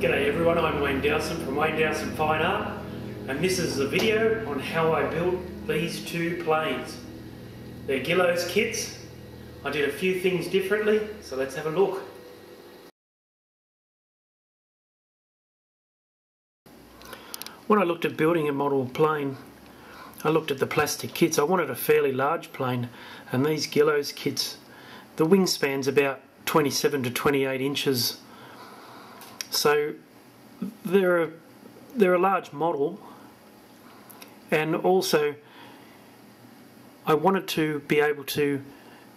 G'day everyone, I'm Wayne Dowson from Wayne Dowson Fine Art, and this is a video on how I built these two planes. They're Guillows kits. I did a few things differently, so let's have a look. When I looked at building a model plane, I looked at the plastic kits. I wanted a fairly large plane, and these Guillows kits, the wingspan's about 27 to 28 inches. So they're a large model, and also I wanted to be able to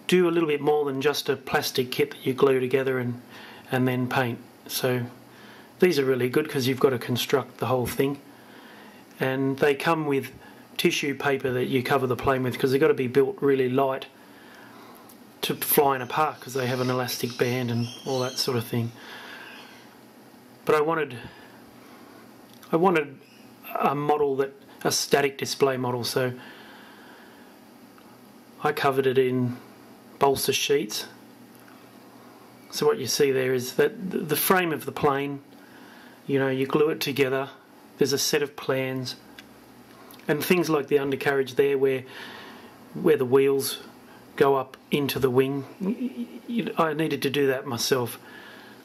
do a little bit more than just a plastic kit that you glue together and then paint. So these are really good because you've got to construct the whole thing, and they come with tissue paper that you cover the plane with because they've got to be built really light to fly in a park because they have an elastic band and all that sort of thing. But I wanted a model a static display model, so I covered it in balsa sheets. So what you see there is that the frame of the plane, you know, you glue it together. There's a set of plans, and things like the undercarriage there, where the wheels go up into the wing. I needed to do that myself,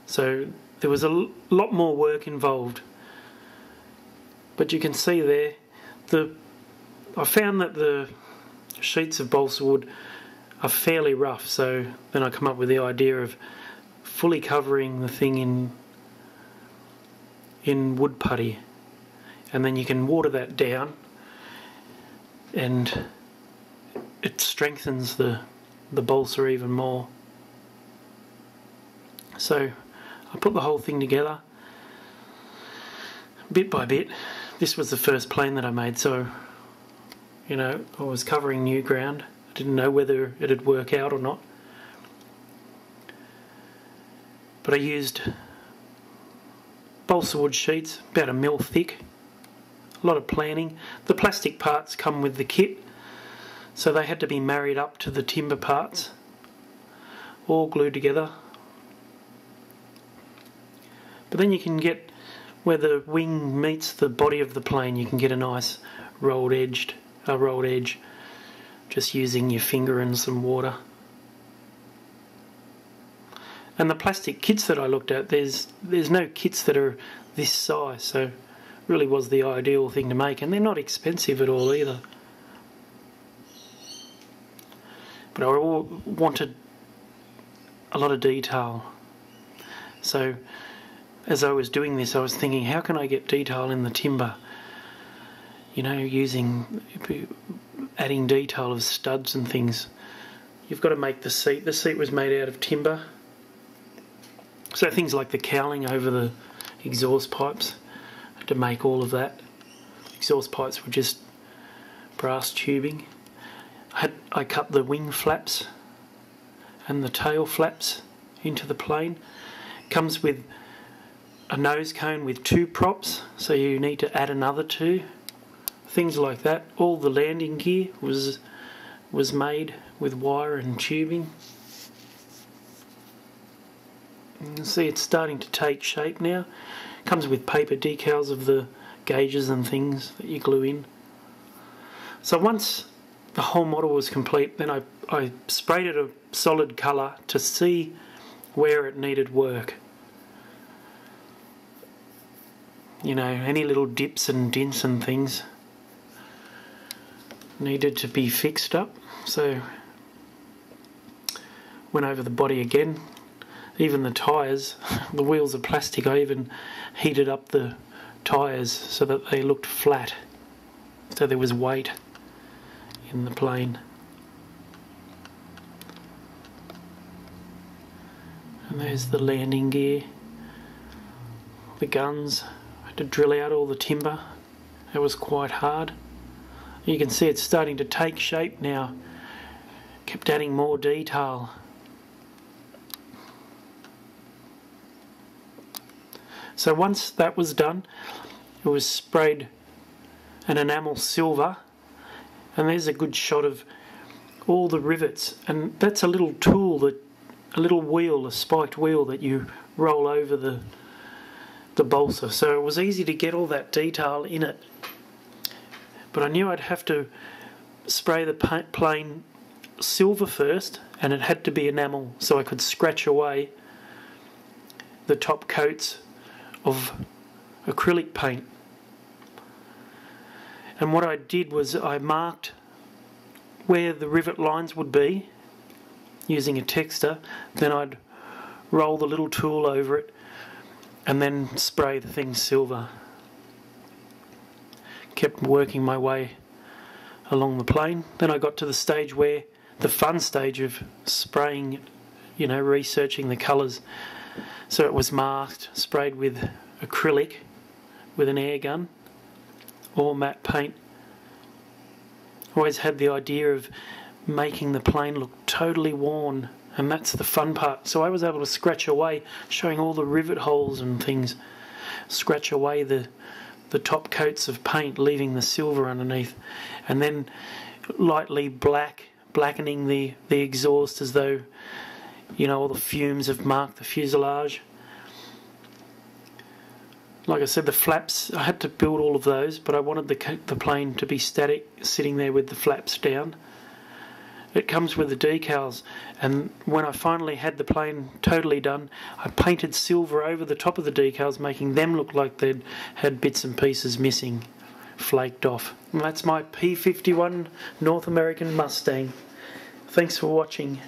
so there was a lot more work involved. But you can see there, I found that the sheets of balsa wood are fairly rough, so then I come up with the idea of fully covering the thing in wood putty, and then you can water that down and it strengthens the balsa even more. So I put the whole thing together bit by bit. This was the first plane that I made, so you know, I was covering new ground. I didn't know whether it'd work out or not, but I used balsa wood sheets about 1 mil thick. A lot of planning. The plastic parts come with the kit, so they had to be married up to the timber parts, all glued together. But then you can get, where the wing meets the body of the plane, you can get a nice rolled edge, just using your finger and some water. And the plastic kits that I looked at, there's no kits that are this size, so it really was the ideal thing to make, and they're not expensive at all either. But I wanted a lot of detail, so as I was doing this, I was thinking, how can I get detail in the timber? You know, adding detail of studs and things. You've got to make the seat. The seat was made out of timber. So things like the cowling over the exhaust pipes, I had to make all of that. Exhaust pipes were just brass tubing. I cut the wing flaps and the tail flaps into the plane. Comes with a nose cone with 2 props, so you need to add another 2. Things like that. All the landing gear was made with wire and tubing. You can see it's starting to take shape now. Comes with paper decals of the gauges and things that you glue in. So once the whole model was complete, then I sprayed it a solid colour to see where it needed work. You know, any little dips and dints and things needed to be fixed up. So went over the body again. Even the tyres, the wheels are plastic. I even heated up the tyres so that they looked flat, so there was weight in the plane. And there's the landing gear, the guns. I had to drill out all the timber. It was quite hard. You can see it's starting to take shape now. Kept adding more detail. So once that was done, it was sprayed an enamel silver, and there's a good shot of all the rivets, and that's a little tool, a little wheel, a spiked wheel that you roll over the balsa, so it was easy to get all that detail in it. But I knew I'd have to spray the plane silver first, and it had to be enamel so I could scratch away the top coats of acrylic paint. And what I did was I marked where the rivet lines would be using a texter, then I'd roll the little tool over it and then spray the thing silver. Kept working my way along the plane. Then I got to the stage where, the fun stage of spraying, you know, researching the colours. So it was marked, sprayed with acrylic with an air gun or matte paint. Always had the idea of making the plane look totally worn, and that's the fun part. So I was able to scratch away, showing all the rivet holes and things, scratch away the top coats of paint, leaving the silver underneath, and then lightly blackening the exhaust as though, you know, all the fumes have marked the fuselage. Like I said, the flaps, I had to build all of those, but I wanted the plane to be static, sitting there with the flaps down. It comes with the decals, and when I finally had the plane totally done, I painted silver over the top of the decals, making them look like they'd had bits and pieces missing, flaked off. And that's my P-51 North American Mustang. Thanks for watching.